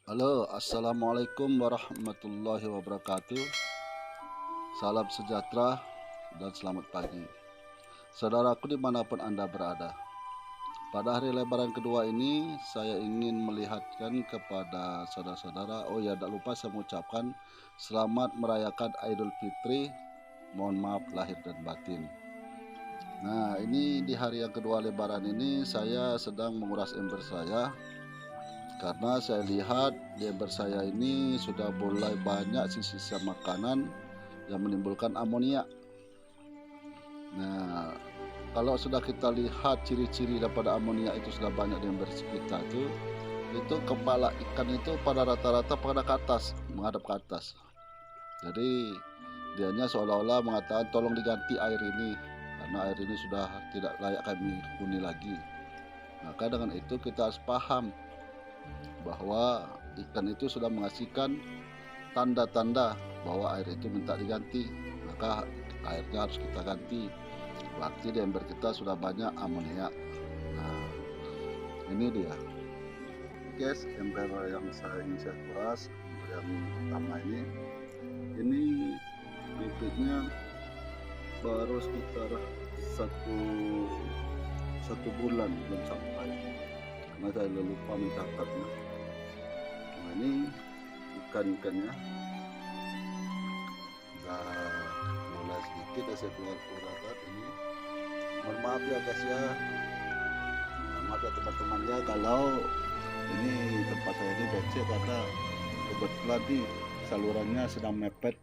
Halo, assalamualaikum warahmatullahi wabarakatuh. Salam sejahtera dan selamat pagi, saudaraku dimanapun Anda berada. Pada hari Lebaran kedua ini, saya ingin melihatkan kepada saudara-saudara. Oh ya, tak lupa saya mengucapkan selamat merayakan Idul Fitri. Mohon maaf lahir dan batin. Nah, ini di hari yang kedua Lebaran ini saya sedang menguras ember saya. Karena saya lihat di ember saya ini sudah mulai banyak sisa makanan yang menimbulkan amonia. Nah, kalau sudah kita lihat ciri-ciri daripada amonia itu sudah banyak di ember kita itu kepala ikan itu pada rata-rata pada ke atas, menghadap ke atas. Jadi dianya seolah-olah mengatakan tolong diganti air ini karena air ini sudah tidak layak kami huni lagi. Maka dengan itu kita harus paham bahwa ikan itu sudah mengasihkan tanda-tanda bahwa air itu minta diganti, maka airnya harus kita ganti. Berarti di ember kita sudah banyak amonia. Nah, ini dia, guys, ember yang ingin saya kuras. Yang pertama ini bibitnya baru sekitar satu bulan belum sampai, karena saya lupa mencatatnya. Nah, ini ikan-ikannya udah mulai sedikit saya keluar ini. Mohon maaf ya guys ya, maaf ya teman-teman ya kalau ini tempat saya ini becek karena kebetulan nih salurannya sedang mepet,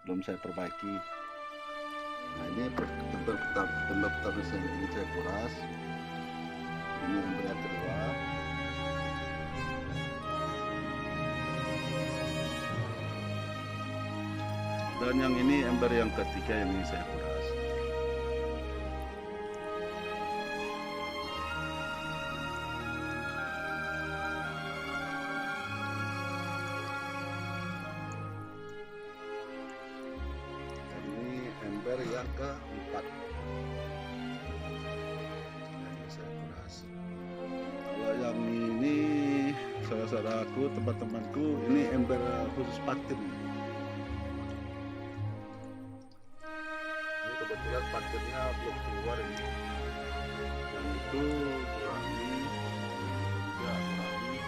belum saya perbaiki. Nah, ini ember pertama ini saya kuras. Ini ember yang kedua. Dan yang ini ember yang ketiga yang ini saya kuras. Ini ember yang keempat. Yang saya kuras. Kalau yang ini saudara-saudaraku, teman-temanku, ini ember khusus patin. Kebetulan pakannya belum keluar ini. Yang itu kurangi, juga kurangi.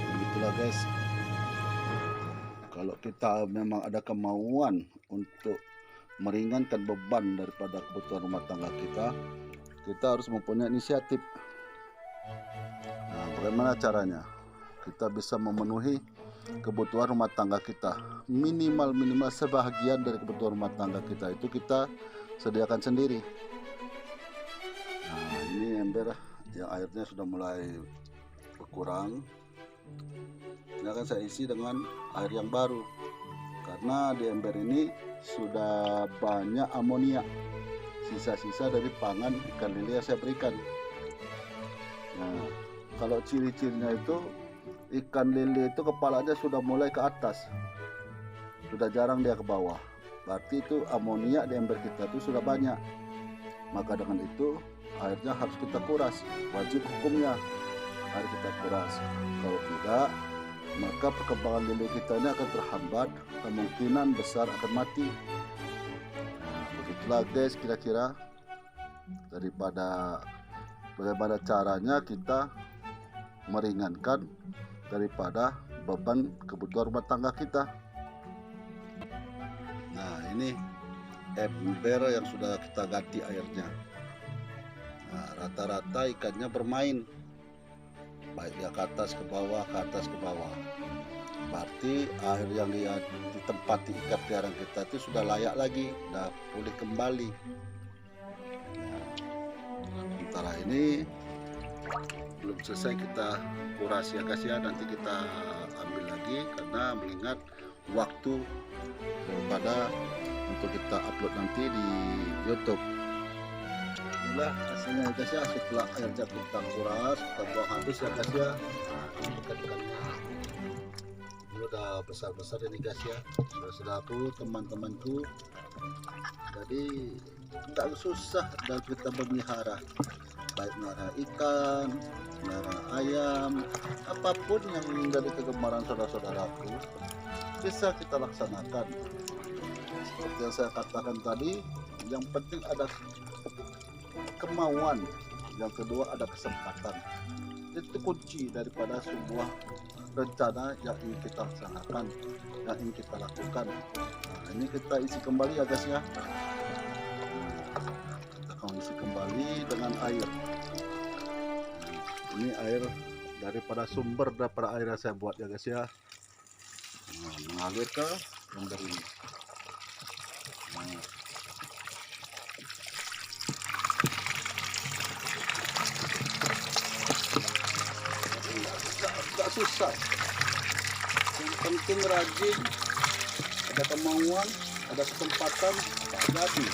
Begitulah guys. Kalau kita memang ada kemauan untuk meringankan beban daripada kebutuhan rumah tangga kita harus mempunyai inisiatif. Nah, bagaimana caranya? Kita bisa memenuhi kebutuhan rumah tangga kita. Minimal sebahagian dari kebutuhan rumah tangga kita itu kita sediakan sendiri. Nah, ini ember yang airnya sudah mulai berkurang. Ini akan saya isi dengan air yang baru, karena di ember ini sudah banyak amonia, sisa-sisa dari pangan ikan lele yang saya berikan. Nah, kalau ciri-cirinya itu ikan lele itu kepalanya sudah mulai ke atas, sudah jarang dia ke bawah. Berarti itu amonia di ember kita itu sudah banyak. Maka dengan itu airnya harus kita kuras, wajib hukumnya air kita kuras. Kalau tidak, maka perkembangan lele kita ini akan terhambat, kemungkinan besar akan mati. Nah, begitulah guys kira-kira daripada bagaimana caranya kita meringankan daripada beban kebutuhan rumah tangga kita. Nah, ini ember yang sudah kita ganti airnya. Nah, rata-rata ikannya bermain, baik dia ke atas ke bawah, ke atas ke bawah. Berarti air yang di tempat ikan peliharaan kita itu sudah layak lagi, sudah pulih kembali. Nah, sementara ini belum selesai kita kuras ya guys ya, nanti kita ambil lagi karena mengingat waktu daripada untuk kita upload nanti di YouTube. Inilah hasilnya ya guys ya, setelah airnya kita kuras, kita buang habis ya guys ya. Ikan-ikannya ini udah besar-besar ini guys ya, saudara-saudaraku, teman-temanku. Jadi tidak susah dan kita bermelihara, baik melihara ikan, melihara ayam, apapun yang menjadi kegemaran saudara-saudaraku bisa kita laksanakan. Seperti yang saya katakan tadi, yang penting ada kemauan, yang kedua ada kesempatan. Itu kunci daripada sebuah rencana yang ingin kita laksanakan, yang ingin kita lakukan. Nah, ini kita isi kembali ya guys ya. Kita akan isi kembali dengan air. Ini air daripada sumber daripada air yang saya buat ya guys ya. Nah, mengalir ke ember ini. Nah, nggak susah, yang penting rajin, ada kemauan, ada kesempatan, tak jadi.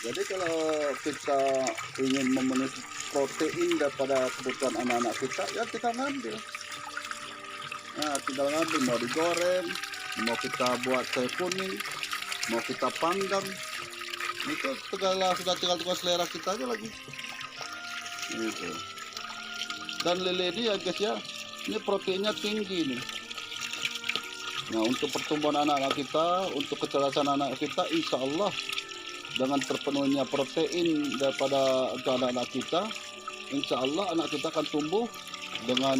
Jadi kalau kita ingin memenuhi protein daripada kebutuhan anak-anak kita, ya kita ngambil. Nah, tinggal ngambil, mau digoreng, mau kita buat teh kuning, mau kita panggang, itu segala sudah tinggal selera kita aja lagi. Gitu. Dan lele ini ya guys ya, ini proteinnya tinggi nih. Nah, untuk pertumbuhan anak-anak kita, untuk kecerdasan anak kita, insya Allah dengan terpenuhnya protein daripada anak-anak kita, insya Allah anak kita akan tumbuh dengan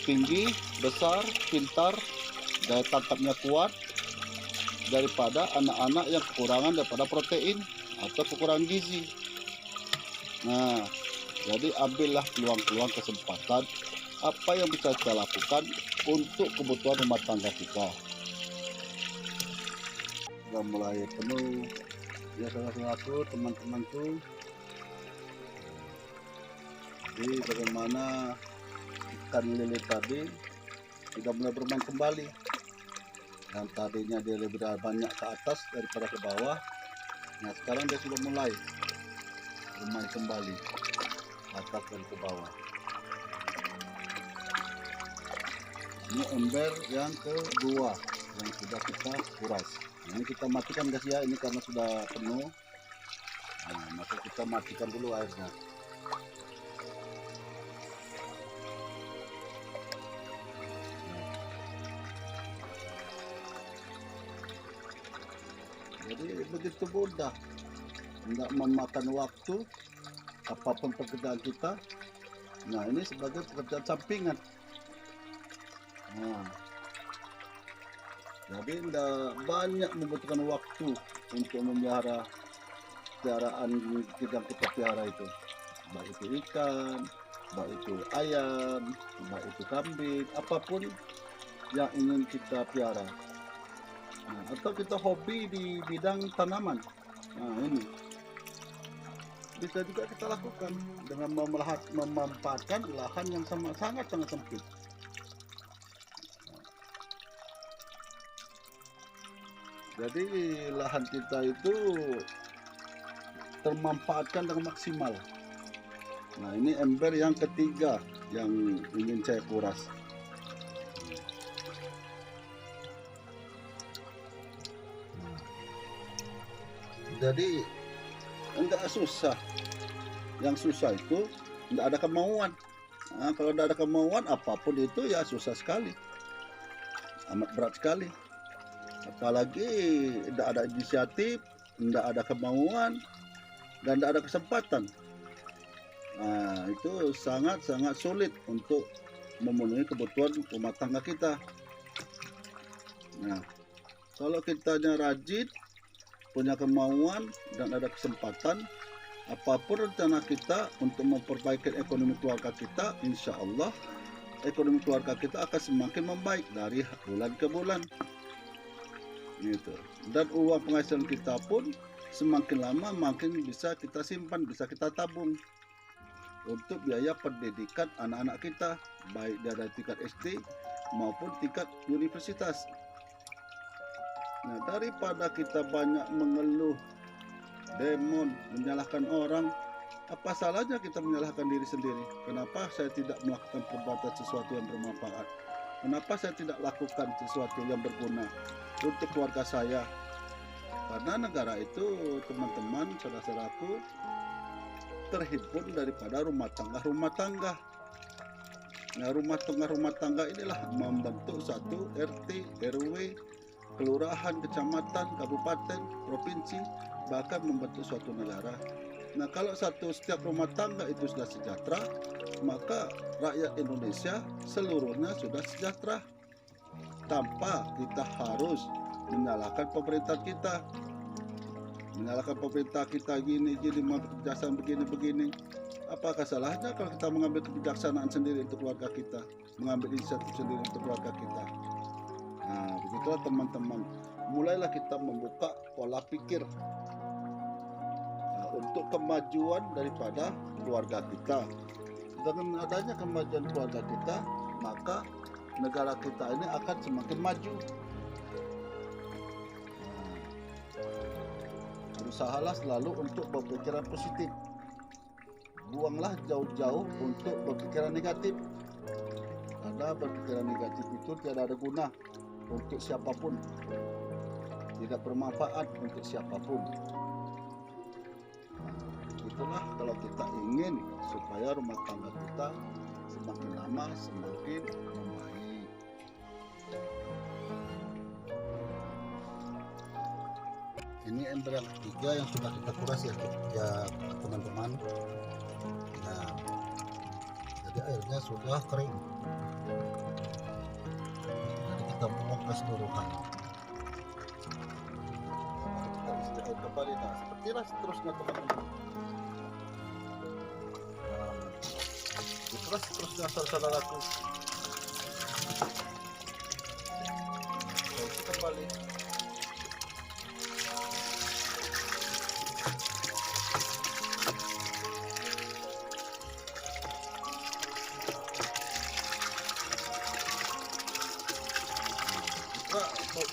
tinggi, besar, pintar, daya tangkapnya kuat, daripada anak-anak yang kekurangan daripada protein atau kekurangan gizi. Nah, jadi ambillah peluang-peluang kesempatan apa yang bisa kita lakukan untuk kebutuhan rumah tangga kita. Sudah mulai penuh ya saudara-saudaraku, teman-temanku. Jadi bagaimana ikan lele tadi sudah mulai bermain kembali. Dan tadinya dia lebih banyak ke atas daripada ke bawah. Nah, sekarang dia sudah mulai bermain kembali atas dan ke bawah. Ini ember yang kedua yang sudah kita kuras. Ini kita matikan guys ya, ini karena sudah penuh. Nah, maka kita matikan dulu airnya. Jadi begitu mudah, nggak memakan waktu, apapun pekerjaan kita. Nah, ini sebagai pekerjaan sampingan. Nah, jadi tidak banyak membutuhkan waktu untuk memelihara peliharaan yang kita pelihara itu, baik itu ikan, baik itu ayam, baik itu kambing, apapun yang ingin kita pelihara. Nah, atau kita hobi di bidang tanaman. Nah, ini bisa juga kita lakukan dengan memanfaatkan lahan yang sangat sempit. Jadi lahan kita itu termanfaatkan dengan maksimal. Nah, ini ember yang ketiga yang ingin saya kuras. Jadi enggak susah, yang susah itu enggak ada kemauan. Nah, kalau tidak ada kemauan, apapun itu ya susah sekali, amat berat sekali. Apalagi tidak ada inisiatif, tidak ada kemauan, dan tidak ada kesempatan. Nah, itu sangat sulit untuk memenuhi kebutuhan rumah tangga kita. Nah, kalau kitanya rajin, punya kemauan dan ada kesempatan, apapun rencana kita untuk memperbaiki ekonomi keluarga kita, insya Allah ekonomi keluarga kita akan semakin membaik dari bulan ke bulan gitu. Dan uang penghasilan kita pun semakin lama makin bisa kita simpan, bisa kita tabung untuk biaya pendidikan anak-anak kita, baik dari tingkat SD maupun tingkat universitas. Nah, daripada kita banyak mengeluh, demon, menyalahkan orang, apa salahnya kita menyalahkan diri sendiri? Kenapa saya tidak melakukan perbuatan sesuatu yang bermanfaat? Kenapa saya tidak lakukan sesuatu yang berguna untuk keluarga saya? Karena negara itu, teman-teman, saudara-saudaraku, terhimpun daripada rumah tangga. Nah, rumah tangga inilah membentuk satu RT, RW, kelurahan, kecamatan, kabupaten, provinsi, bahkan membentuk suatu negara. Nah, kalau setiap rumah tangga itu sudah sejahtera, maka rakyat Indonesia seluruhnya sudah sejahtera. Tanpa kita harus menyalahkan pemerintah kita. Menyalahkan pemerintah kita gini, kebijaksanaan begini. Apakah salahnya kalau kita mengambil kebijaksanaan sendiri untuk keluarga kita, mengambil inisiatif sendiri untuk keluarga kita? Nah, begitulah teman-teman. Mulailah kita membuka pola pikir untuk kemajuan daripada keluarga kita. Dengan adanya kemajuan keluarga kita, maka negara kita ini akan semakin maju. Berusahalah selalu untuk berpikiran positif. Buanglah jauh-jauh untuk berpikiran negatif. Karena berpikiran negatif itu tidak ada guna untuk siapapun. Tidak bermanfaat untuk siapapun. Itulah kalau kita ingin supaya rumah tangga kita semakin lama semakin membaik. Ini ember yang ketiga yang sudah kita kuras ya teman-teman. Nah, jadi airnya sudah kering. Jadi kita buang keseluruhan. Kita isi air kembali. Nah, sepertilah seterusnya teman-teman. Itulah seterusnya saudaraku. Kita isi kembali.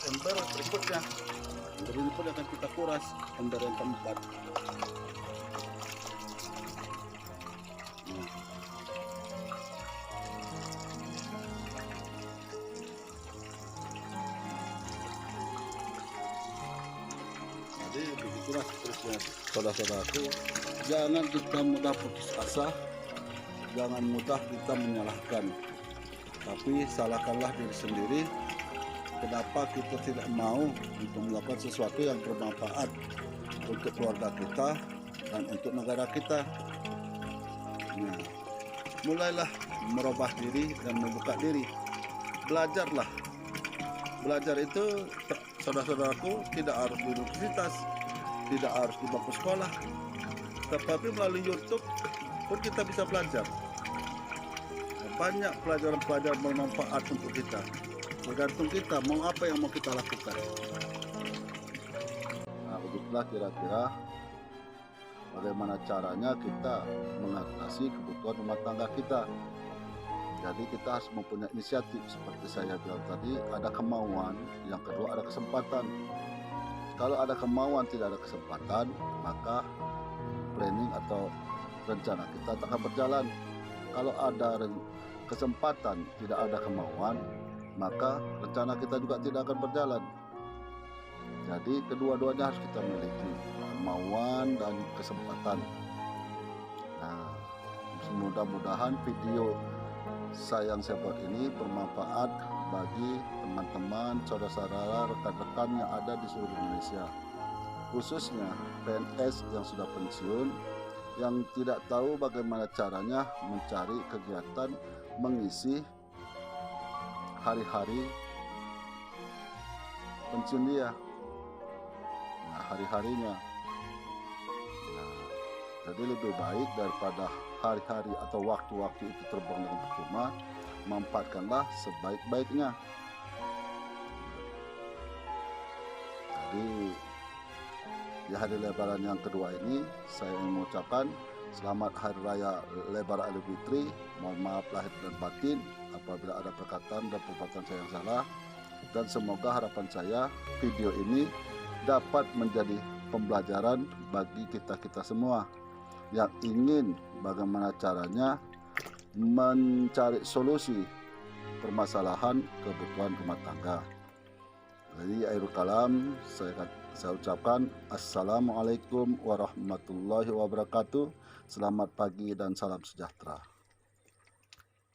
Ember berikutnya, ember ini pun akan kita kuras, ember yang keempat. Jadi begitulah seterusnya saudara-saudaraku. Jangan kita mudah putus asa, jangan mudah kita menyalahkan, tapi salahkanlah diri sendiri. Kenapa kita tidak mau untuk melakukan sesuatu yang bermanfaat untuk keluarga kita dan untuk negara kita? Nah, mulailah merubah diri dan membuka diri. Belajarlah. Belajar itu, saudara-saudaraku, tidak harus di universitas, tidak harus di bangku sekolah, tetapi melalui YouTube pun kita bisa belajar. Banyak pelajaran-pelajaran bermanfaat untuk kita. Tergantung kita mau apa yang mau kita lakukan. Nah, begitulah kira-kira bagaimana caranya kita mengatasi kebutuhan rumah tangga kita. Jadi kita harus mempunyai inisiatif seperti saya bilang tadi, ada kemauan, yang kedua ada kesempatan. Kalau ada kemauan tidak ada kesempatan, maka planning atau rencana kita tak akan berjalan. Kalau ada kesempatan tidak ada kemauan, maka rencana kita juga tidak akan berjalan. Jadi kedua-duanya harus kita miliki, kemauan dan kesempatan. Nah, mudah-mudahan video yang saya buat ini bermanfaat bagi teman-teman, saudara-saudara, rekan-rekan yang ada di seluruh Indonesia, khususnya PNS yang sudah pensiun, yang tidak tahu bagaimana caranya mencari kegiatan mengisi hari-hari pensiun dia. Nah, hari-harinya. Nah, jadi lebih baik daripada hari-hari atau waktu-waktu itu terbang dengan percuma, manfaatkanlah sebaik-baiknya. Jadi di hari Lebaran yang kedua ini saya ingin mengucapkan selamat Hari Raya Lebaran Idul Fitri. Mohon maaf lahir dan batin apabila ada perkataan dan perbuatan saya yang salah. dan semoga harapan saya video ini dapat menjadi pembelajaran bagi kita-kita semua yang ingin bagaimana caranya mencari solusi permasalahan kebutuhan rumah tangga. Jadi akhirul kalam saya ucapkan assalamualaikum warahmatullahi wabarakatuh. Selamat pagi dan salam sejahtera.